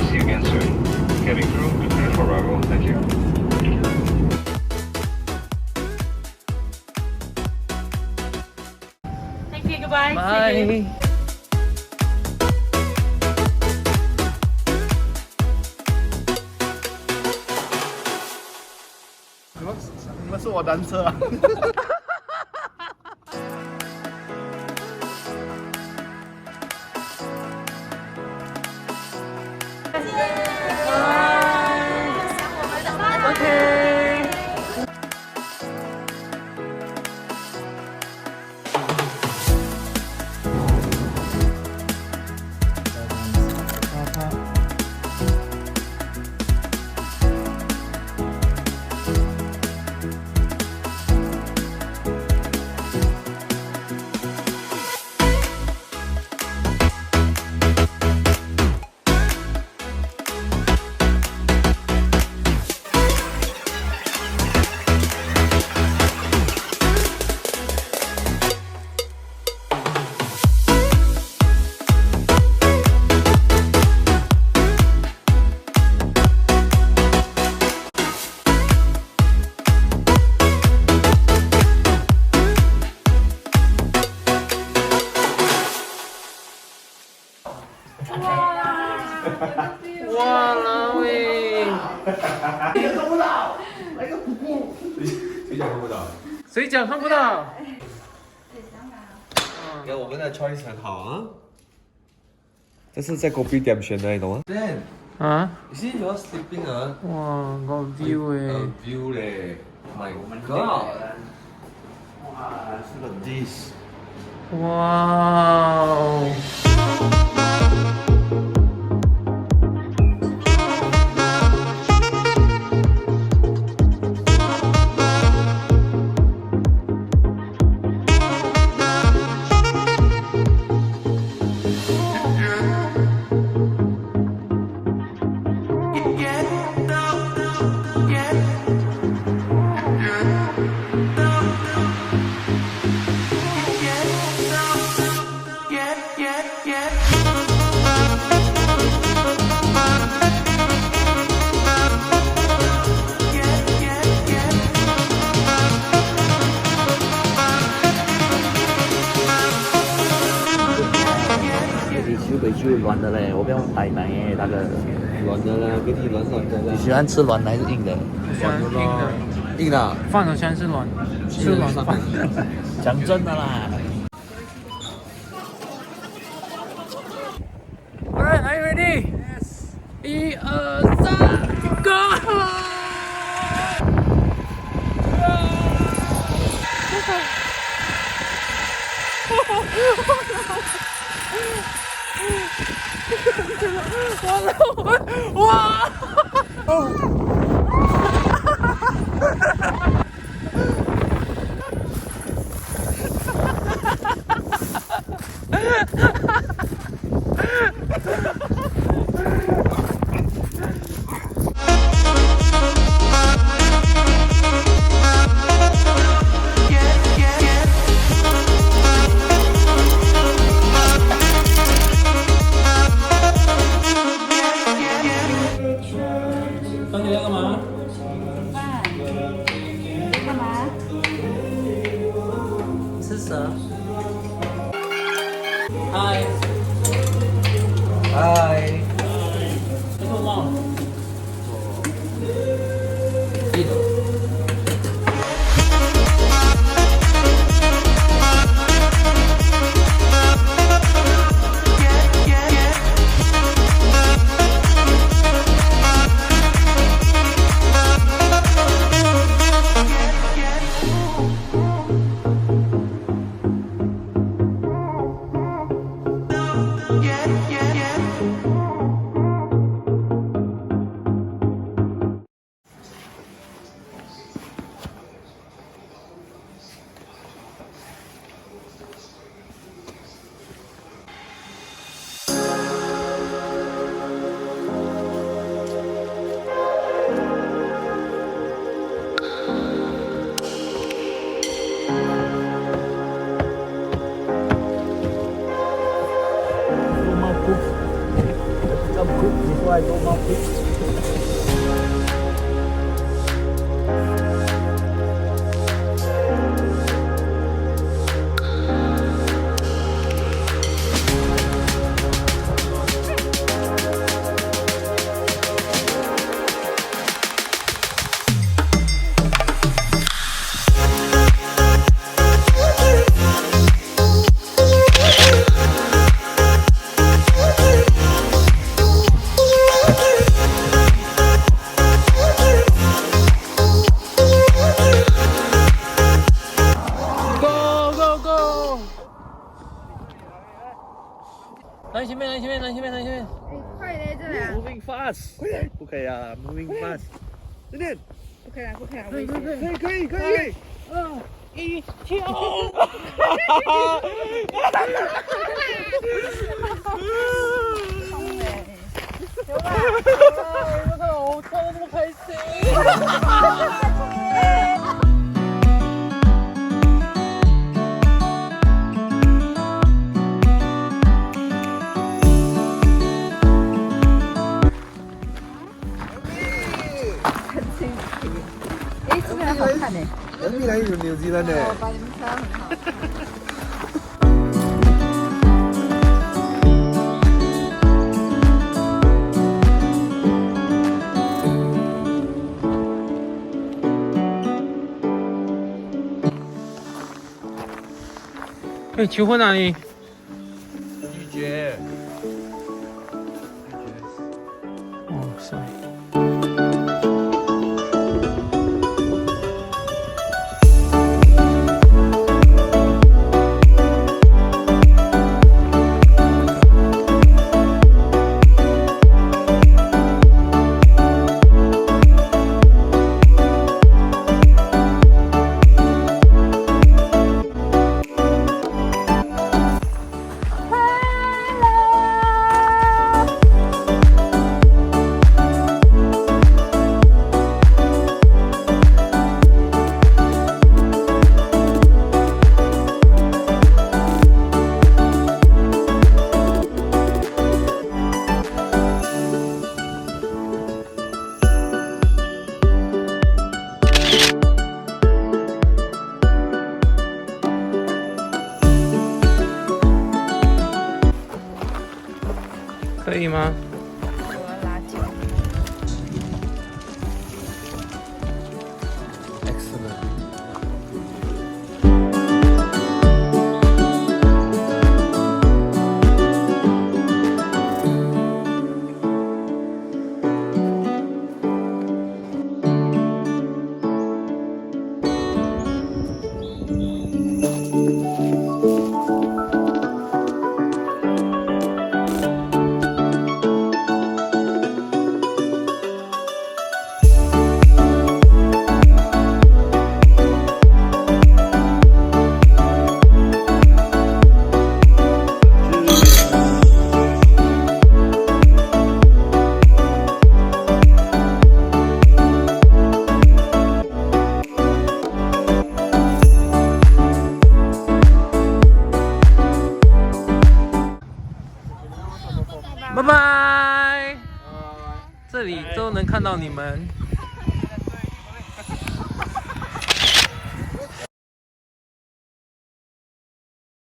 see you again soon. Cabin crew, prepare for arrival. Thank you. Thank you. Goodbye. Bye. See you. 你们是我单车啊！哇啦喂！看不到，那个瀑布，水饺看不到，水饺看不到。给我们的 choice 很好啊，这是在 Kopi 点选的，你懂吗？对。啊！ You see you're sleeping 啊？哇，个 view 诶 view 嘞，My God！ 哇，look at this！ 哇哦！软的嘞，我不要奶奶耶，大哥。软的啦，给你软软的啦。你喜欢吃软的还是硬的？喜欢硬的，硬的。饭好像是软，吃软饭。讲真的啦。Alright, are you ready? Yes. 1、2、3，Go！ 完了，哇！南前面，南前面，南前面，南前面。快点，这俩。 Moving fast，快点，不可以啊，Moving fast，快点，不可以了，不可以了，可以，可以，可以，可以，可以， 2、1，跳！有吧？我看我跳得那么开心。哎，这边好看呢。人民来自纽西兰的。把你们拍得很好。哎，求婚哪里？拒绝。哦，sorry。可以吗？我要拉紧。Excellent。拜拜。这里都能看到你们。